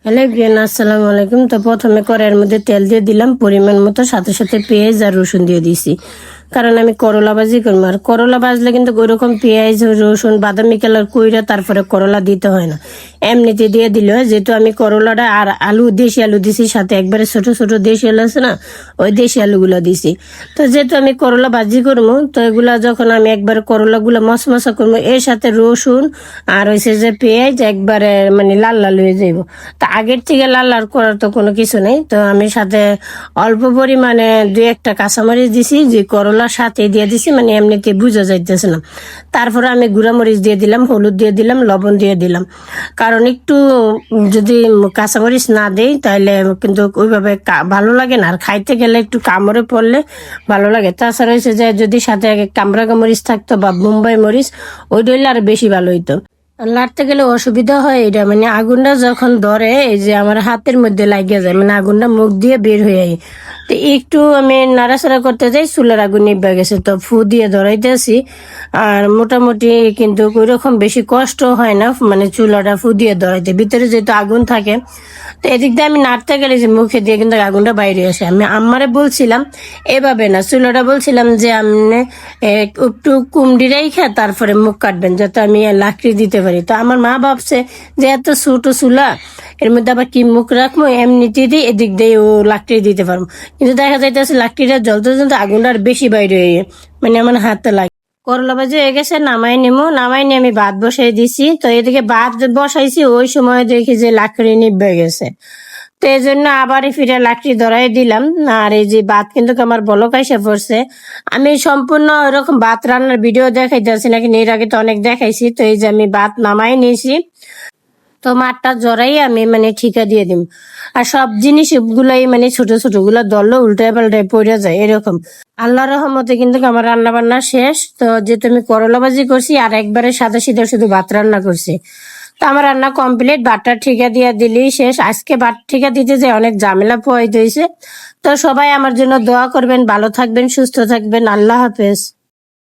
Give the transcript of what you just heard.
Hello everyone, আসসালামু আলাইকুম। তো প্রথমে কড়াইয়ের মধ্যে তেল দিয়ে দিলাম পরিমাণ মতো, সাথে সাথে পেঁয়াজ আর রসুন দিয়ে দিছি, কারণ আমি করলা ভাজি করবো। আর করলা ভাজলে কিন্তু ওইরকম পেঁয়াজ রসুন বাদামি কালার কইরা তারপরে করলা দিতে হয় না, এমনিতে দিয়ে দিলে হয়। যেহেতু আমি করলাটা আর আলু, দেশি আলু দিছি, সাথে একবারে ছোট ছোট দেশি আলু আছে না, ওই দেশি আলুগুলো দিছি। তো যেহেতু আমি করলা ভাজি করবো, তো এগুলা যখন আমি একবারে করলাগুলো মশমশা করবো, এর সাথে রসুন আর হয়েছে যে পেঁয়াজ একবারে মানে লাল লাল হয়ে যাইব। তা আগের থেকে লাল লাল করার তো কোনো কিছু নেই। তো আমি সাথে অল্প পরিমাণে দুই একটা কাঁচামরিচ দিছি, যে করলার সাথে দিয়ে দিছি, মানে এমনিতে বোঝা যাইতেছে না। তারপরে আমি গুঁড়ামরিচ দিয়ে দিলাম, হলুদ দিয়ে দিলাম, লবণ দিয়ে দিলাম, কারণ একটু যদি কাঁচামরিচ না দেই তাহলে কিন্তু ওইভাবে ভালো লাগে না, আর খাইতে গেলে একটু কামড়ে পড়লে ভালো লাগে। তাছাড়া হয়েছে যে যদি সাথে কামরাঙা মরিচ থাকতো বা মুম্বাই মরিচ, ওইটা হইলে আর বেশি ভালো হইতো। লাড়তে গেলে অসুবিধা হয় এটা, মানে আগুনটা যখন ধরে এই যে আমার হাতের মধ্যে লাগিয়ে যায়, মানে আগুনটা মুখ দিয়ে বের হয়ে যায়। তো একটু আমি নাড়াচাড়া করতে যাই, চুলার আগুন নিভে গেছে, তো ফু দিয়ে ধরাইতেছি। আর মোটামুটি কিন্তু ওইরকম বেশি কষ্ট হয় না, মানে চুলাটা ফু দিয়ে ধরাইতে, ভিতরে যেহেতু আগুন থাকে। তো এদিক দিয়ে আমি নাড়তে গেলে যে মুখে দিয়ে কিন্তু আগুনটা বাইরে আসে। আমি আম্মারে বলছিলাম এভাবে না, চুলাটা বলছিলাম যে আপনি একটু কুমড়ি রেখে তারপরে মুখ কাটবেন, যাতে আমি লাকড়ি দিতে পারি। তো আমার মা ভাবছে যে এত ছোট চুলা, এর মধ্যে আবার কি মুখ রাখবো, এমনিতে দিয়ে এদিক দিয়ে ও লাকড়ি দিতে পারবো। কিন্তু দেখা যাইতেছে লাকড়িটা জ্বলতে জ্বলতে আগুনটা আর বেশি বাইরে হয়ে মানে আমার হাতে লাগে। করলা ভাজি হয়ে গেছে, নামাই নিমু। নামাই নিয়ে আমি ভাত বসাই দিছি। তো এদিকে ভাত বসাইছি, ওই সময় দেখি যে লাকড়ি নিভে গেছে। তো এই জন্য আবার ফিরে লাকড়ি ধরাই দিলাম। আর এই যে ভাত কিন্তু আমার বলক আইসা পড়ছে। আমি সম্পূর্ণ এরকম ভাত রান্নার ভিডিও দেখাইতেছি নাকি, এর আগে তো অনেক দেখাইছি। তো এই যে আমি ভাত নামাই নিয়েছি, তো মাঠটা জড়াই আমি মানে ঠিকা দিয়ে দিম। আর সব জিনিস গুলাই মানে ছোট ছোট গুলা ধরলে উল্টায় পাল্টায় পড়ে যায় এরকম। আল্লাহর রহমতে কিন্তু আমার রান্না বান্না শেষ। তো যেহেতু আমি করলা ভাজি করছি আর একবারে সাদা সিধা শুধু ভাত রান্না করছি, তো আমার রান্না কমপ্লিট। ভাতটা ঠিকা দিয়ে দিলেই শেষ। আজকে ভাত ঠিকা দিতে যে অনেক ঝামেলা পোহাইতে হয়েছে। তো সবাই আমার জন্য দোয়া করবেন, ভালো থাকবেন, সুস্থ থাকবেন। আল্লাহ হাফেজ।